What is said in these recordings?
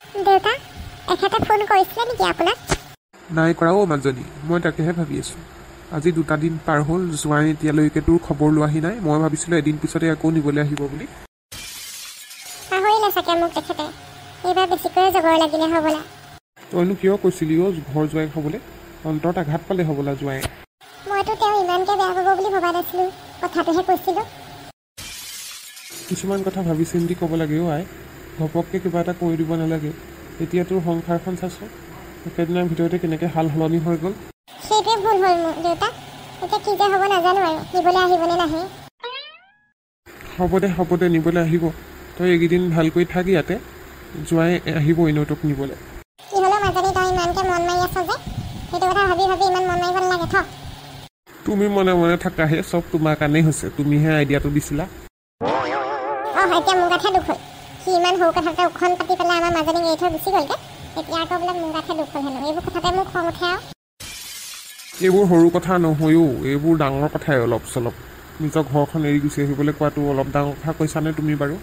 দেউতা এখেতে ফোন কৰিছিলে নেকি আপোনাক? নাই কৰা অ' মাজনী, মই তাকেহে ভাবি আছোঁ। আজি 2টা দিন পাৰ হ'ল, জোঁৱাই এতিয়ালৈকে তোৰ খবৰ লোৱাহি নাই। মই ভাবিছিলোঁ এদিন পিছতে আকৌ নিবলৈ আহিব বুলি। পাহৰিলে চাগে মোক তেখেতে, এইবাৰ বেছিকৈ জগৰ লাগিলে হ'বলা। তইনো কিয় কৈছিলি অ' ঘৰ জোঁৱাই খাবলৈ? অন্তৰত আঘাত পালে হ'বলা জোঁৱাই। মইতো তেওঁ ইমানকৈ বেয়া পাব বুলি ভবা নাছিলোঁ, কথাটোহে কৈছিলোঁ। কিছুমান কথা ভাবি চিন্তি ক'ব লাগে অ' আই। ঘপককৈ কিবা এটা কৰি দিব নালাগে। এতিয়া তোৰ সংসাৰখন চাচোন, একেদিনৰ ভিতৰতে কেনেকৈ হাল সলনি হৈ গ'ল। সেইটোৱে ভুল হ'ল মোৰ দেউতা। এতিয়া কি যে হ'ব নাজানো আৰু, নিবলৈ আহিবনে নাহে। হ'ব দে নিবলৈ আহিব। তই এইকেইদিন ভালকৈ থাক ইয়াতে, জোঁৱাই আহিব এনেও তোক নিবলৈ। কি হ'লেও মাজনী তই ইমানকৈ মন মাৰি আছ যে, সেইটো কথা ভাবি ভাবি ইমান মন মাৰিব নালাগে থ। তুমি মনে মনে থাকাহে, চব তোমাৰ কাৰণেই হৈছে। তুমিহে আইডিয়াটো দিছিলা। এতিয়া মোৰ গাতহে দুখ হ'ল। সি ইমান সৰু কথাতে উখন পাতি পেলাই আমাৰ মাজনীক এৰি থৈ গুচি গ'লগৈ। এতিয়া আকৌ বোলে মোৰ গাতহে দুখ হ'ল হেনো। এইবোৰ কথাতে মোৰ খং উঠে আৰু। এইবোৰ সৰু কথা নহয়ও, এইবোৰ ডাঙৰ কথাই অলপ চলপ। নিজৰ ঘৰখন এৰি গুচি আহিবলৈ কোৱাটো অলপ ডাঙৰ কথা কৈছানে তুমি বাৰু?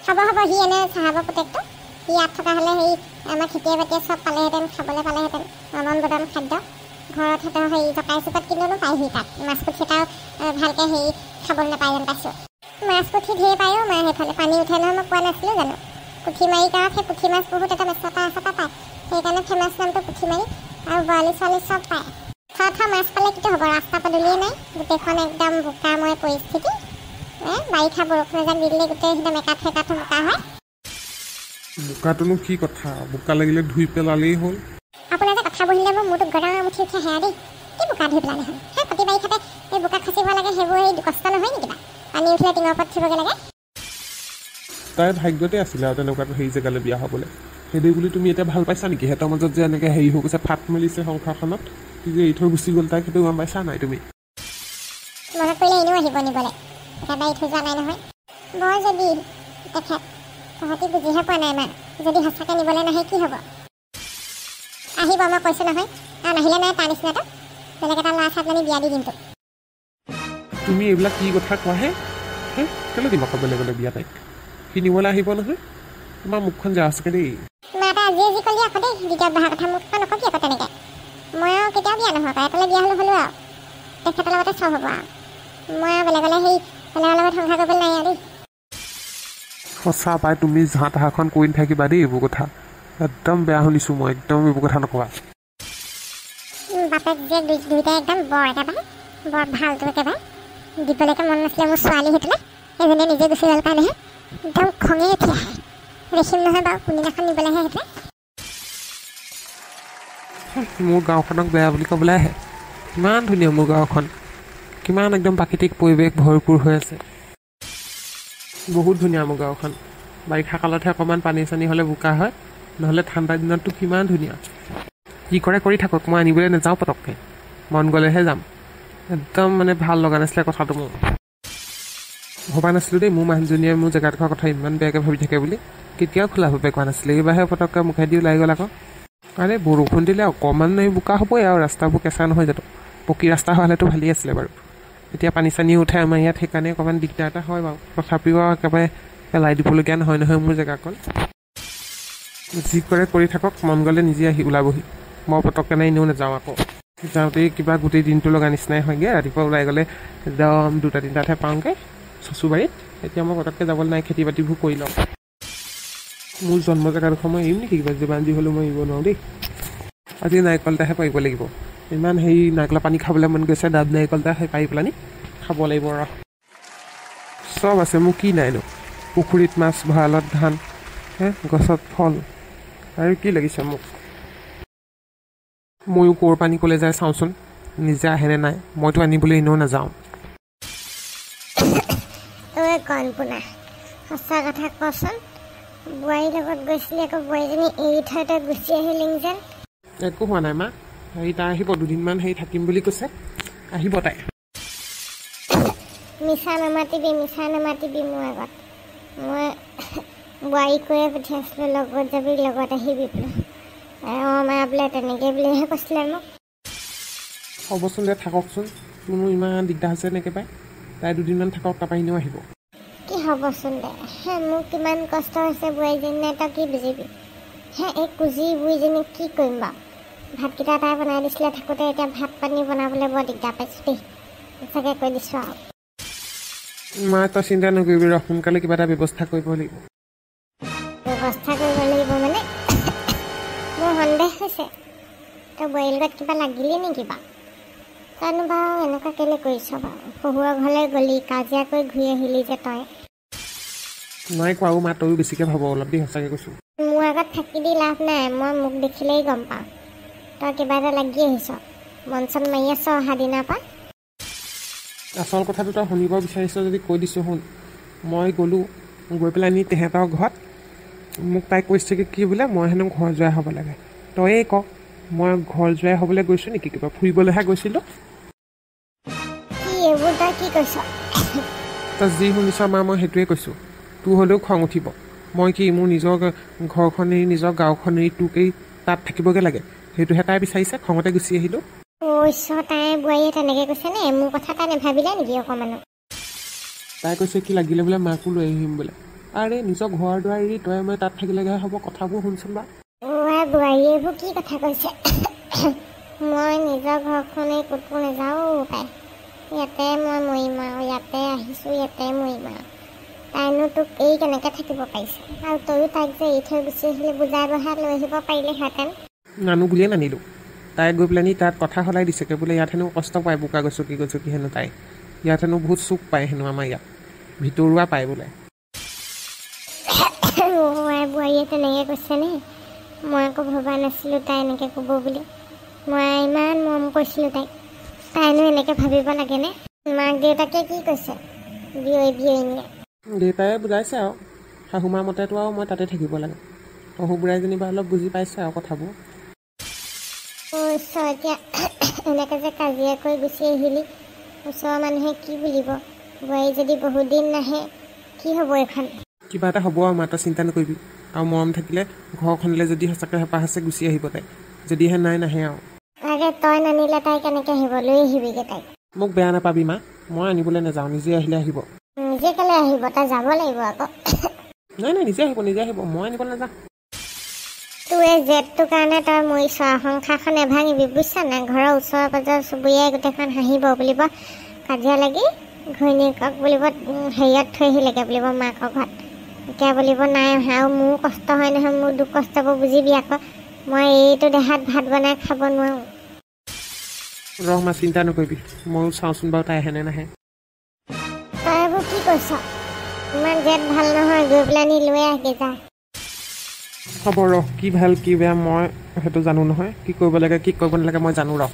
হ'ব সি এনে চাহাবৰ পুতেকটো। সি ইয়াত থকা হ'লে সেই আমাৰ খেতিয়ে বাতিয়ে চব পালেহেঁতেন, খাবলৈ পালেহেঁতেন নৰম বদন খাদ্য। ঘৰত সিহঁতৰ সেই জকাই চুকত কিনেনো পায় সি তাত। মাছ পুঠি এটাও ভালকৈ হেৰি খাবলৈ নাপায় যেন পাইছোঁ। মাছ পুঠি ঢেৰ পায়ো মা সেইফালে, পানী উঠে নহয়, মই কোৱা নাছিলোঁ জানো? পুঠিমাৰি গাঁৱত সেই পুঠি মাছ বহুত এটা মেচটা পায়, সেইকাৰণে ফেমাছ নামটো পুঠিমাৰি। আৰু বৰালি ছোৱালী চব পায়। থ মাছ পালে কি হ'ব, ৰাস্তা পদূলিয়ে নাই, গোটেইখন একদম বোকাময় পৰিস্থিতি। বাৰিষা বৰষুণ এজাক দি দিলে গোটেই একদম একাঠ বোকা হয়। বোকাটোনো কি কথা, বোকা লাগিলে ধুই পেলালেই হ'ল। আপোনাৰ যে কথা বহিলে মোৰ মূৰটো গৰম উঠি উঠে হেৰা দেই। কি বোকা ধুই পেলালে হ'ল? সেই প্ৰতি বাৰিষাতে এই বোকা খাচিব লাগে, সেইবোৰ সেই কষ্ট নহয় নেকি কিবা? পানী উঠিলে টিঙৰ ওপৰত উঠিবগৈ লাগে। তাই ভাগ্যতে আছিলে আৰু তেনেকুৱাটো হেৰি জেগালৈ বিয়া হ'বলৈ। সেইদে বুলি তুমি এতিয়া ভাল পাইছা নেকি? সিহঁতৰ মাজত যে এনেকৈ হেৰি হৈ গৈছে, ফাট মেলিছে সংসাৰখনত, কি যে এৰি থৈ গুচি গ'ল তাইক, সেইটো গম পাইছা নাই তুমি? মনত পৰিলে এনেও আহিব নিবলৈ, একেবাৰে এৰি থৈ যোৱা নাই নহয়। বৰ যদি তেখেত, তহঁতি বুজিহে পোৱা নাই আমাৰ। যদি সঁচাকৈ নিবলৈ নাহে কি হ'ব? আহিব মই কৈছোঁ নহয়, আৰু নাহিলে নাই তাৰ নিচিনাটো বেলেগ এটা ল'ৰা চাই পেলাই বিয়া দি দিম তোক। তুমি এইবিলাক কি কথা কোৱাহে? কেলৈ দিম আকৌ বেলেগলৈ বিয়া তাইক? সি নিবলৈ আহিব নহয়। তোমাৰ মুখখন যা আছেগে দেই। তোমাৰ এটা আজিয়ে যি ক'লি আকৌ দেই, দ্বিতীয় বাহাৰ কথা মোক নকবি আকৌ তেনেকৈ। মই আৰু কেতিয়াও বিয়া নহয়, পাই পেলাই বিয়া হ'লোঁ আৰু তেখেতৰ লগতে চব হ'ব আৰু। মই আৰু বেলেগৰ লগত সংসাৰ কৰিবলৈ নাই আৰু দেই। সঁচা পাই, তুমি যাহা তাহাখন কৰি নাথাকিবা দেই এইবোৰ কথা। একদম বেয়া শুনিছোঁ মই, একদম এইবোৰ কথা নকবা। বাপেক যে দুইটাই একদম বৰ ভালটো একেবাৰে। দিবলৈকে মন নাছিলে মোৰ ছোৱালী সেইটোলৈ, এজনীয়ে নিজে গুচি গ'ল কাৰণেহে একদম খঙে উঠি আহে। দেখিম নহয় বাৰু কোনদিনাখন নিবলৈ আহে সেইটোৱে। মোৰ গাঁওখনক বেয়া বুলি ক'বলৈ আহে? কিমান ধুনীয়া মোৰ গাঁওখন, কিমান একদম প্ৰাকৃতিক পৰিৱেশ ভৰপূৰ হৈ আছে। বহুত ধুনীয়া মোৰ গাঁওখন। বাৰিষা কালতহে অকণমান পানী চানী হ'লে বোকা হয়, নহ'লে ঠাণ্ডা দিনততো কিমান ধুনীয়া। কি কৰে কৰি থাকক, মই আনিবলৈ নাযাওঁ পটককৈ, মন গ'লেহে যাম। একদম মানে ভাল লগা নাছিলে কথাটো মোৰ। ভবা নাছিলোঁ দেই মোৰ মানুহজনীয়ে মোৰ জেগাডোখৰ কথা ইমান বেয়াকৈ ভাবি থাকে বুলি। কেতিয়াও খোলাভাৱে কোৱা নাছিলে, এইবাৰহে পটককৈ মুখেদি ওলাই গ'ল আকৌ। আৰে বৰষুণ দিলে অকণমান এই বোকা হ'বই আৰু, ৰাস্তাবোৰ কেঁচা নহয় জানো? পকী ৰাস্তা হ'লেতো ভালেই আছিলে বাৰু। এতিয়া পানী চানী উঠে আমাৰ ইয়াত, সেইকাৰণে অকণমান দিগদাৰ এটা হয় বাৰু। তথাপিও আৰু একেবাৰে পেলাই দিবলগীয়া নহয় মোৰ জেগাকণ। যি কৰে কৰি থাকক, মন গ'লে নিজে আহি ওলাবহি। মই পটককৈ নাই এনেও নাযাওঁ আকৌ। যাওঁতেই কিবা গোটেই দিনটো লগা নিচিনাই হয়গৈ। ৰাতিপুৱা ওলাই গ'লে একদম 2টা-3টাতহে পাওঁগৈ চচুবাৰীত। এতিয়া মই পটককৈ যাবলৈ নাই, খেতি বাতিবোৰ কৰি লওঁ। মোৰ জন্ম জেগাডোখৰ মই এৰিম নেকি? যিমান যি হ'লেও মই এৰিব নোৱাৰোঁ দেই। আজি নাৰিকল এটাহে পাৰিব লাগিব। ইমান হেৰি নাৰিকলৰ পানী খাবলৈ মন গৈছে, ডাব নাৰিকল এটা সেই পাৰি পেলানি খাব লাগিব আৰু। চব আছে, মোৰ কি নাইনো? পুখুৰীত মাছ, ভঁৰালত ধান, গছত ফল, আৰু কি লাগিছে মোক? ময়ো ক'ৰ পানী ক'লে যায় চাওঁচোন, নিজে আহেনে নাই। মইতো আনিবলৈ এনেও নাযাওঁ। কণপুনা সঁচা কথা কচোন, বোৱাৰীৰ লগত গৈছিলি আকৌ বোৱাৰীজনী এৰি থৈ তই গুচি আহিলি যেন? একো হোৱা নাই মা, হেৰি তাই আহিব, 2দিনমান হেৰি থাকিম বুলি কৈছে, আহিব তাই। মিছা নামাতিবি মোৰ আগত। মই বোৱাৰীক কৈয়ে পঠিয়াইছিলোঁ লগত যাবি, লগত আহিবি বোলে। মা বোলে তেনেকৈ বুলিহে কৈছিলে মোক। হ'বচোন দে, থাককচোন, কোনো ইমান দিগদাৰ হৈছে এনেকৈ পাই। তাই 2দিনমান থাকক, তাৰপৰা এনেও আহিব। কি হ'বচোন দে, মোৰ কিমান কষ্ট হৈছে বোৱাৰীজনী নাই তই কি বুজিবি? হে এই কুজি বুঢ়ীজনী কি কৰিম বাৰু ভাতকেইটা তাই বনাই দিছিলে থাকোঁতে এতিয়া ভাত পানী বনাবলৈ বৰ দিগদাৰ পাইছোঁ দেই সঁচাকৈ কৈ দিছোঁ আৰু মা তই চিন্তা নকৰিবি ৰ সোনকালে কিবা এটা ব্যৱস্থা কৰিব লাগিব ব্যৱস্থা কৰিব লাগিব মানে মোৰ সন্দেহ হৈছে তই বোৱাৰীৰ লগত কিবা লাগিলি নেকি বাৰু তইনো বাৰু এনেকুৱা কেলৈ কৰিছ বাৰু শহুৰৰ ঘৰলৈ গ'লি কাজিয়া কৰি ঘূৰি আহিলি যে তই নাই কোৱাও মা তয়ো বেছিকৈ ভাব অলপ দেই সঁচাকৈ কৈছোঁ মোৰ আগত থাকি দি লাভ নাই মই মোক দেখিলেই গম পাওঁ তই কিবা এটা লাগি আহিছ মন চন মাৰি আছ অহা দিনাৰ পৰা আচল কথাটো তই শুনিব বিচাৰিছ যদি কৈ দিছোঁ শুন মই গ'লোঁ গৈ পেলাই নি তেহেঁতৰ ঘৰত মোক তাই কৈছে কি বোলে মই হেনো ঘৰ যোৱাই হ'ব লাগে তয়েই ক মই ঘৰ যোৱাই হ'বলৈ গৈছোঁ নেকি কিবা ফুৰিবলৈহে গৈছিলোঁ কি এইবোৰ তই কি কৈছ তই যি শুনিছ মা মই সেইটোৱে কৈছোঁ তোৰ হ'লেও খং উঠিব মই কি মোৰ নিজৰ ঘৰখন এৰি নিজৰ গাঁওখন এৰি তোকেই তাত থাকিবগৈ লাগে সেইটোহে তাই বিচাৰিছে খঙতে গুচি আহিলোঁ ঈশ্বৰ তাই বোৱাৰীয়ে তেনেকৈ কৈছে নে মোৰ কথা তাই নাভাবিলে নেকি অকণমানো তাই কৈছে কি লাগিলে বোলে মাকো লৈ আহিম বোলে আৰে নিজৰ ঘৰ দুৱাৰ এৰি তই মই তাত থাকিলেগৈ হ'ব কথাবোৰ শুনচোন বা বোৱাৰীয়ে এইবোৰ কি কথা কৈছে মই নিজৰ ঘৰখনেই ক'তো নাযাওঁ তাই ইয়াতে মই মৰিম আৰু ইয়াতে আহিছোঁ ইয়াতে মৰিম আৰু তাইনো তোক এই কেনেকৈ থাকিব পাৰিছে আৰু তয়ো তাইক যে এৰি থৈ গুচি আহিলে বুজাই বঢ়াই লৈ আহিব পাৰিলেহেঁতেন নানো বুলিয়ে নানিলোঁ তাই গৈ পেলাই নি তাত কথা সলাই দিছেগৈ বোলে ইয়াত হেনো কষ্ট পায় বোকা গছকি হেনো তাই ইয়াত হেনো বহুত চুক পায় হেনো আমাৰ ইয়াত ভিতৰুৱা পায় বোলে বোৱাৰীয়ে তেনেকৈ কৈছেনে মই আকৌ ভবা নাছিলোঁ তাই এনেকৈ ক'ব বুলি মই ইমান মৰম কৰিছিলোঁ তাইনো এনেকৈ ভাবিব লাগেনে মাক দেউতাকে কি কৈছে বিয়নীয়ে দেউতাই বুজাইছে আৰু শাহুমাৰ মতেতো আৰু মই তাতে থাকিব লাগে শহুবুঢ়াই যেনিবা অলপ বুজি পাইছে আৰু কথাবোৰ এতিয়া এনেকৈ যে কাজিয়া কৰি গুচি আহিলি ওচৰৰ মানুহে কি বুলিব বোৱাৰী যদি বহুত দিন নাহে কি হ'ব এইখন কিবা এটা হ'ব আৰু মা তই চিন্তা নকৰিবি আৰু মৰম থাকিলে ঘৰখনলৈ যদি সঁচাকৈ হেঁপাহ আছে গুচি আহিব তাই যদিহে নাই নাহে আৰু আগে তই নানিলে তাই কেনেকৈ আহিব লৈ আহিবিগৈ তাইক মোক বেয়া নাপাবি মা মই আনিবলৈ নাযাওঁ নিজে আহিলে আহিব নিজে কেলৈ আহিব তাই যাব লাগিব আকৌ নাই নিজে আহিব মই আনিবলৈ নাযাওঁ তোৰ এই জেদটোৰ কাৰণে তই মৰিছ সংসাৰখন নেভাঙিবি বুজিছ নাই ঘৰৰ ওচৰৰ পাজৰ চুবুৰীয়াই গোটেইখন হাঁহিব বুলিব কাজিয়া লাগি ঘৈণীয়েকক বুলিব হেৰিয়ত থৈ আহিলেগৈ বুলিব মাকৰ ঘৰত এতিয়া বুলিব নাই আৰু মোৰ কষ্ট হয় নহয় মোৰ দুখ কষ্টবোৰ বুজিবি আকৌ মই এইটো দেহাত ভাত বনাই খাব নোৱাৰোঁ ৰহ মা চিন্তা নকৰিবি ময়ো চাওঁচোন বাৰু তাই আহেনে নাহে তই এইবোৰ কি কৈছ ইমান জেদ ভাল নহয় গৈ পেলাই নি লৈ আহগে যা হ'ব ৰহ কি ভাল কি বেয়া মই সেইটো জানো নহয় কি কৰিব লাগে কি কৰিব নালাগে মই জানো ৰহ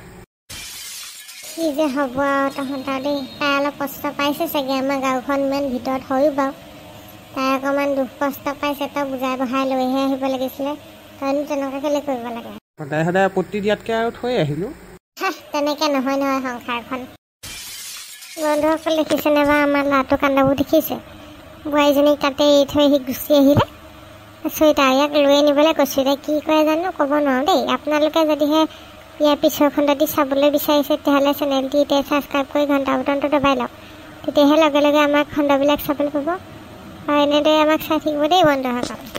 কি যে হ'ব আৰু তহঁতৰ দেই তাই অলপ কষ্ট পাইছে চাগে আমাৰ গাঁওখন ইমান ভিতৰত হয়ো বাৰু তাই অকণমান দুখ কষ্ট পাইছে তই বুজাই বঢ়াই লৈহে আহিব লাগিছিলে তইনো তেনেকুৱা কেলৈ কৰিব লাগে সদায় আপত্তি দিয়াতকৈ আৰু থৈ আহিলোঁ তেনেকৈ নহয় সংসাৰখন বন্ধুসকল দেখিছেনে বাৰু আমাৰ ল'ৰাটো কান্দাবোৰ দেখিছে বোৱাৰীজনীক তাতে এৰি থৈ আহি গুচি আহিলে চুইটা ইয়াক লৈ আনিবলৈ কৈছোঁ এতিয়া কি কৰে জানো ক'ব নোৱাৰোঁ দেই আপোনালোকে যদিহে ইয়াৰ পিছৰ খণ্ডটি চাবলৈ বিচাৰিছে তেতিয়াহ'লে চেনেলটি এতিয়া ছাবস্ক্ৰাইব কৰি ঘণ্টা বটনটো দবাই লওক তেতিয়াহে লগে লগে আমাক খণ্ডবিলাক চাবলৈ পাব আৰু এনেদৰে আমাক চাই থাকিব দেই বন্ধুসকল